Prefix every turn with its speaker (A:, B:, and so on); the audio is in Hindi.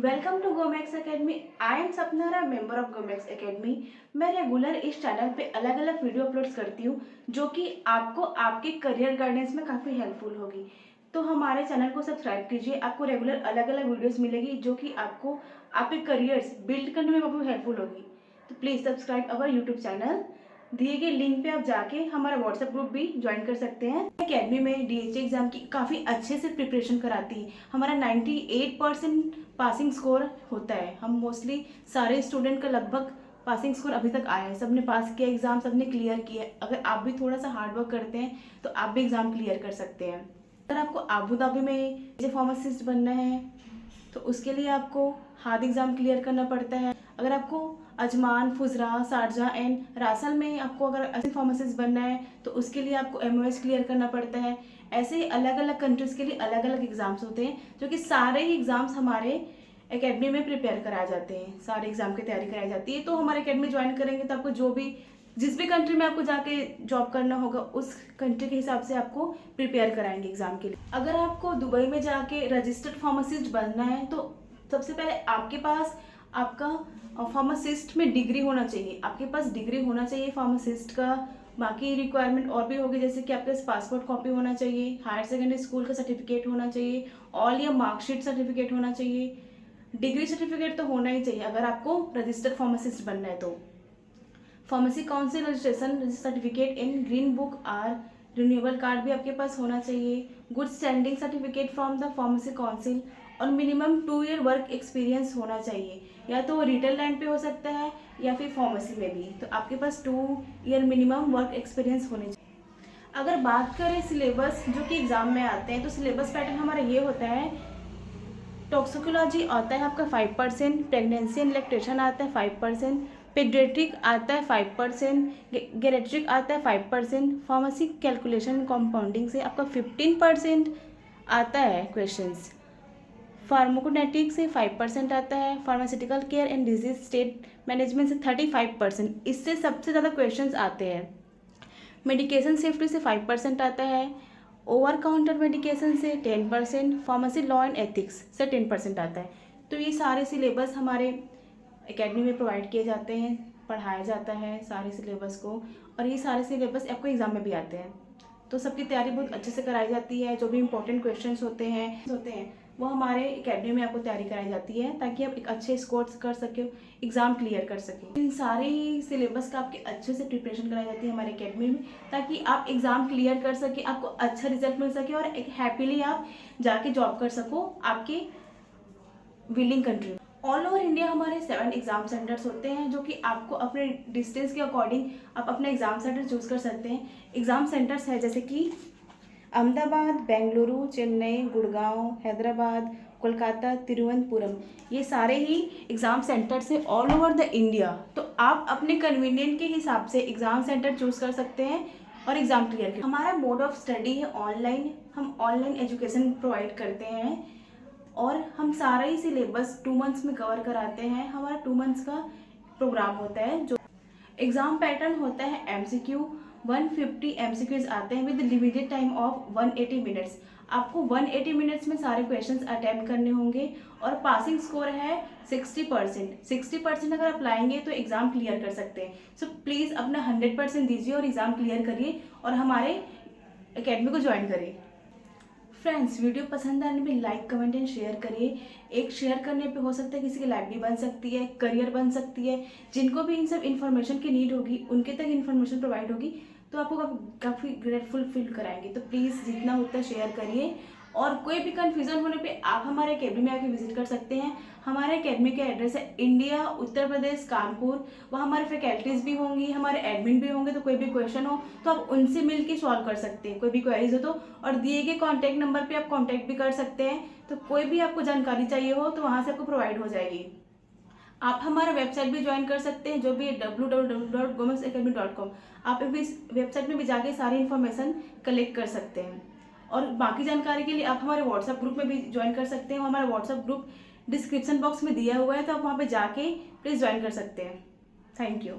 A: Welcome to Gomax Academy. I am Sapnara, member of Gomax Academy. मैं रेगुलर इस चैनल पे अलग अलग वीडियो अपलोड्स करती हूँ जो कि आपको आपके करियर गाइडेंस में काफ़ी हेल्पफुल होगी। तो हमारे चैनल को सब्सक्राइब कीजिए, आपको रेगुलर अलग अलग वीडियोस मिलेगी जो कि आपको आपके करियर्स बिल्ड करने में काफ़ी हेल्पफुल होगी। तो please subscribe our YouTube channel. दिए गए लिंक पे आप जाके हमारा व्हाट्सएप ग्रुप भी ज्वाइन कर सकते हैं। एकेडमी में डीएचए एग्जाम की काफ़ी अच्छे से प्रिपरेशन कराती है। हमारा 98% पासिंग स्कोर होता है। हम मोस्टली सारे स्टूडेंट का लगभग पासिंग स्कोर अभी तक आया है, सबने पास किया एग्जाम, सबने क्लियर किया है। अगर आप भी थोड़ा सा हार्ड वर्क करते हैं तो आप भी एग्जाम क्लियर कर सकते हैं। अगर आपको आबू धाबी में फार्मासिस्ट बनना है तो उसके लिए आपको हार्ड एग्ज़ाम क्लियर करना पड़ता है। अगर आपको अजमान, फुजरा, शारजाह एंड रासल में आपको अगर असिस्टेंट फार्मासिस्ट बनना है तो उसके लिए आपको एमओएस क्लियर करना पड़ता है। ऐसे ही अलग अलग कंट्रीज़ के लिए अलग अलग एग्ज़ाम्स होते हैं जो कि सारे ही एग्ज़ाम्स हमारे एकेडमी में प्रिपेयर कराए जाते हैं। सारे एग्ज़ाम की तैयारी कराई जाती है। तो हमारे एकेडमी ज्वाइन करेंगे तो आपको जिस भी कंट्री में आपको जाके जॉब करना होगा उस कंट्री के हिसाब से आपको प्रिपेयर कराएंगे एग्जाम के लिए। अगर आपको दुबई में जाके रजिस्टर्ड फार्मासिस्ट बनना है तो सबसे पहले आपके पास आपका फार्मासिस्ट में डिग्री होना चाहिए। आपके पास डिग्री होना चाहिए फार्मासिस्ट का। बाकी रिक्वायरमेंट और भी होगी, जैसे कि आपके पास पासपोर्ट कॉपी होना चाहिए, हायर सेकेंडरी स्कूल का सर्टिफिकेट होना चाहिए, ऑल या मार्कशीट सर्टिफिकेट होना चाहिए, डिग्री सर्टिफिकेट तो होना ही चाहिए अगर आपको रजिस्टर्ड फार्मासिस्ट बनना है तो। Pharmacy council registration certificate in green book or renewable card भी आपके पास होना चाहिए। Good standing certificate from the pharmacy council और मिनिमम 2 ईयर वर्क एक्सपीरियंस होना चाहिए। या तो रिटेल लाइन पे हो सकता है या फिर फार्मेसी में भी। तो आपके पास 2 ईयर मिनिमम वर्क एक्सपीरियंस होने चाहिए। अगर बात करें सिलेबस जो कि एग्जाम में आते हैं तो सिलेबस पैटर्न हमारा ये होता है। टॉक्सिकोलॉजी आता है आपका 5%, प्रेगनेंसी एंड लैक्टेशन आता है 5%, पेडियाट्रिक आता है 5%, गेरेट्रिक आता है 5%, फार्मेसी कैलकुलेशन कंपाउंडिंग से आपका 15% आता है क्वेश्चंस, फार्माकोनेटिक से 5% आता है, pharmaceutical care and disease state management से 35%, इससे सबसे ज़्यादा क्वेश्चंस आते हैं। मेडिकेशन सेफ्टी से 5% आता है, ओवर काउंटर मेडिकेशन से 10%, फार्मेसी लॉ एंड एथिक्स से 10% आता है। तो ये सारे सिलेबस हमारे एकेडमी में प्रोवाइड किए जाते हैं, पढ़ाया जाता है सारे सिलेबस को, और ये सारे सिलेबस आपको एग्ज़ाम में भी आते हैं। तो सबकी तैयारी बहुत अच्छे से कराई जाती है। जो भी इंपॉर्टेंट क्वेश्चंस होते हैं वो हमारे एकेडमी में आपको तैयारी कराई जाती है ताकि आप एक अच्छे स्कोर्स कर सके, एग्ज़ाम क्लियर कर सकें। इन सारे सिलेबस का आपके अच्छे से प्रिपरेशन कराई जाती है हमारे एकेडमी में ताकि आप एग्ज़ाम क्लियर कर सके, आपको अच्छा रिजल्ट मिल सके और एक हैप्पीली आप जाके जॉब कर सको आपके विलिंग कंट्री में। ऑल ओवर इंडिया हमारे 7 एग्जाम सेंटर्स होते हैं जो कि आपको अपने डिस्टेंस के अकॉर्डिंग आप अपना एग्जाम सेंटर चूज कर सकते हैं। एग्जाम सेंटर्स है जैसे कि अहमदाबाद, बेंगलुरु, चेन्नई, गुड़गांव, हैदराबाद, कोलकाता, तिरुवनंतपुरम, ये सारे ही एग्ज़ाम सेंटर्स है ऑल ओवर द इंडिया। तो आप अपने कन्वीनियंट के हिसाब से एग्ज़ाम सेंटर चूज कर सकते हैं और एग्ज़ाम क्लियर कर। हमारा मोड ऑफ स्टडी है ऑनलाइन। हम ऑनलाइन एजुकेशन प्रोवाइड करते हैं और हम सारा ही सिलेबस 2 मंथ्स में कवर कराते हैं। हमारा 2 मंथ्स का प्रोग्राम होता है। जो एग्ज़ाम पैटर्न होता है एमसीक्यू, 150 एमसीक्यूज आते हैं with limited time of 180 minutes. आपको 180 मिनट्स में सारे क्वेश्चंस अटेम्प्ट करने होंगे और पासिंग स्कोर है 60%। 60% अगर आप लाएंगे तो एग्ज़ाम क्लियर कर सकते हैं। सो प्लीज़ अपना 100% दीजिए और एग्ज़ाम क्लियर करिए और हमारे एकेडमी को ज्वाइन करिए। फ्रेंड्स, वीडियो पसंद आने पे लाइक, कमेंट एंड शेयर करिए। एक शेयर करने पे हो सकता है किसी की लाइफ भी बन सकती है, करियर बन सकती है। जिनको भी इन सब इन्फॉर्मेशन की नीड होगी उनके तक इन्फॉर्मेशन प्रोवाइड होगी तो आपको काफ़ी ग्रेटफुल फील कराएंगे। तो प्लीज़ जितना होता है शेयर करिए और कोई भी कन्फ्यूज़न होने पे आप हमारे अकेडमी में आके विजिट कर सकते हैं। हमारे अकेडमी का एड्रेस है इंडिया, उत्तर प्रदेश, कानपुर। वहाँ हमारे फैकल्टीज़ भी होंगी, हमारे एडमिन भी होंगे। तो कोई भी क्वेश्चन हो तो आप उनसे मिल के सॉल्व कर सकते हैं, कोई भी क्वेरीज हो तो। और दिए गए कॉन्टैक्ट नंबर पर आप कॉन्टैक्ट भी कर सकते हैं। तो कोई भी आपको जानकारी चाहिए हो तो वहाँ से आपको प्रोवाइड हो जाएगी। आप हमारा वेबसाइट भी ज्वाइन कर सकते हैं जो भी है www.gomexacademy.com। आप इस वेबसाइट में भी जाके सारी इन्फॉर्मेशन कलेक्ट कर सकते हैं और बाकी जानकारी के लिए आप हमारे व्हाट्सएप ग्रुप में भी ज्वाइन कर सकते हैं। हमारा व्हाट्सएप ग्रुप डिस्क्रिप्शन बॉक्स में दिया हुआ है तो आप वहाँ पे जाके प्लीज़ ज्वाइन कर सकते हैं। Thank you.